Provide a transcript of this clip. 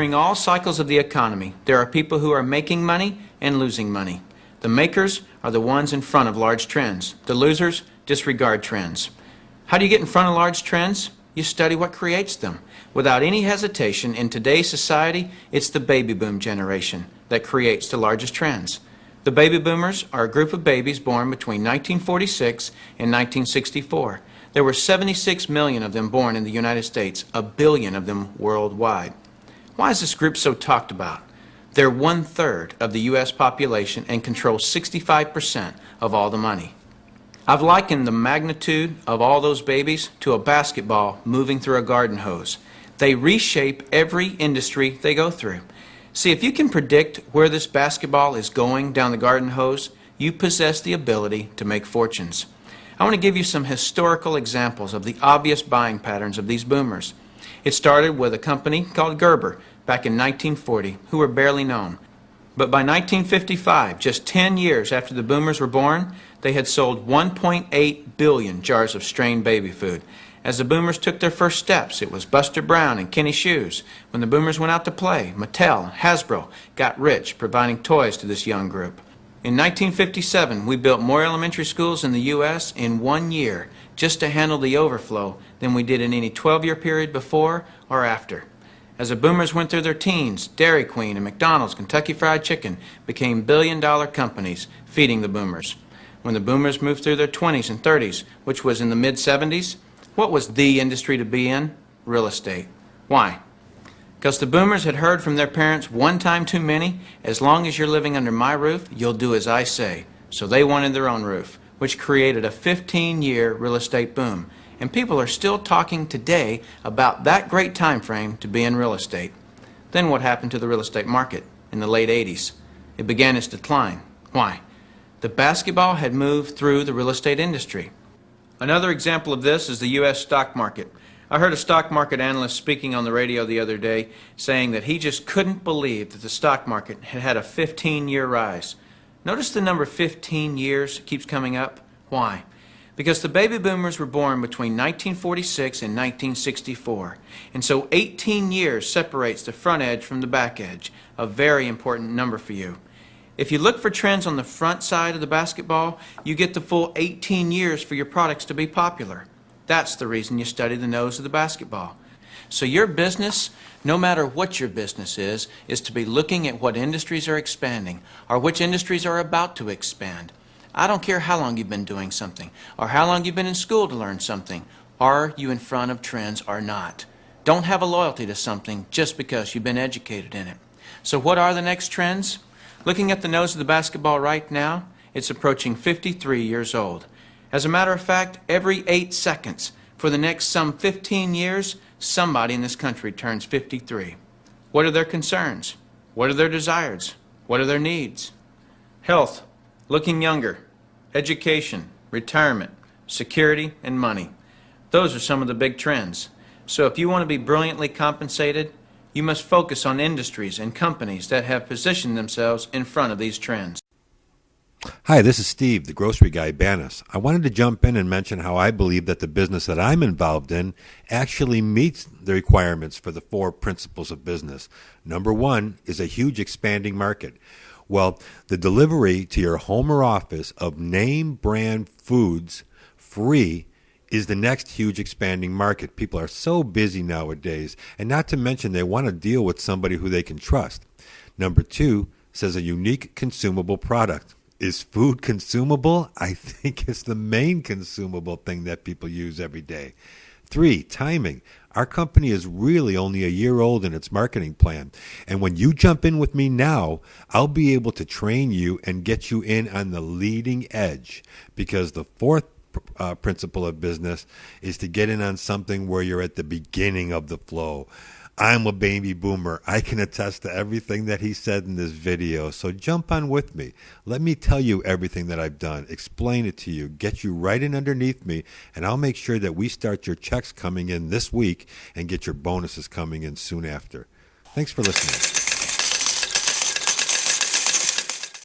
During all cycles of the economy, there are people who are making money and losing money. The makers are the ones in front of large trends. The losers disregard trends. How do you get in front of large trends? You study what creates them. Without any hesitation, in today's society, it's the baby boom generation that creates the largest trends. The baby boomers are a group of babies born between 1946 and 1964. There were 76 million of them born in the United States, a billion of them worldwide. Why is this group so talked about? They're 1/3 of the U.S. population and control 65% of all the money. I've likened the magnitude of all those babies to a basketball moving through a garden hose. They reshape every industry they go through. See, if you can predict where this basketball is going down the garden hose, you possess the ability to make fortunes. I want to give you some historical examples of the obvious buying patterns of these boomers. It started with a company called Gerber back in 1940, who were barely known. But by 1955, just 10 years after the boomers were born, they had sold 1.8 billion jars of strained baby food. As the boomers took their first steps, it was Buster Brown and Kenny Shoes. When the boomers went out to play, Mattel and Hasbro got rich providing toys to this young group. In 1957, we built more elementary schools in the U.S. in 1 year just to handle the overflow than we did in any 12-year period before or after. As the boomers went through their teens, Dairy Queen and McDonald's, Kentucky Fried Chicken became billion-dollar companies feeding the boomers. When the boomers moved through their 20s and 30s, which was in the mid-70s, what was the industry to be in? Real estate. Why? Because the boomers had heard from their parents one time too many, as long as you're living under my roof, you'll do as I say. So they wanted their own roof, which created a 15-year real estate boom. And people are still talking today about that great time frame to be in real estate. Then what happened to the real estate market in the late 80s? It began its decline. Why? The basketball had moved through the real estate industry. Another example of this is the U.S. stock market. I heard a stock market analyst speaking on the radio the other day saying that he just couldn't believe that the stock market had had a 15-year rise. Notice the number 15 years keeps coming up. Why? Because the baby boomers were born between 1946 and 1964. And so 18 years separates the front edge from the back edge, a very important number for you. If you look for trends on the front side of the basketball, you get the full 18 years for your products to be popular. That's the reason you study the nose of the basketball. So your business, no matter what your business is to be looking at what industries are expanding or which industries are about to expand. I don't care how long you've been doing something or how long you've been in school to learn something. Are you in front of trends or not? Don't have a loyalty to something just because you've been educated in it. So what are the next trends? Looking at the nose of the basketball right now, it's approaching 53 years old. As a matter of fact, every 8 seconds for the next some 15 years, somebody in this country turns 53. What are their concerns? What are their desires? What are their needs? Health, looking younger, education, retirement, security, and money. Those are some of the big trends. So if you want to be brilliantly compensated, you must focus on industries and companies that have positioned themselves in front of these trends. Hi, this is Steve, the grocery guy, Bannis. I wanted to jump in and mention how I believe that the business that I'm involved in actually meets the requirements for the 4 principles of business. Number 1 is a huge expanding market. Well, the delivery to your home or office of name brand foods free is the next huge expanding market. People are so busy nowadays, and not to mention they want to deal with somebody who they can trust. Number 2 says a unique consumable product. Is food consumable? I think it's the main consumable thing that people use every day. 3, timing. Our company is really only a year old in its marketing plan. And when you jump in with me now, I'll be able to train you and get you in on the leading edge. Because the 4th principle of business is to get in on something where you're at the beginning of the flow. I'm a baby boomer. I can attest to everything that he said in this video. So jump on with me. Let me tell you everything that I've done, explain it to you, get you right in underneath me, and I'll make sure that we start your checks coming in this week and get your bonuses coming in soon after. Thanks for listening.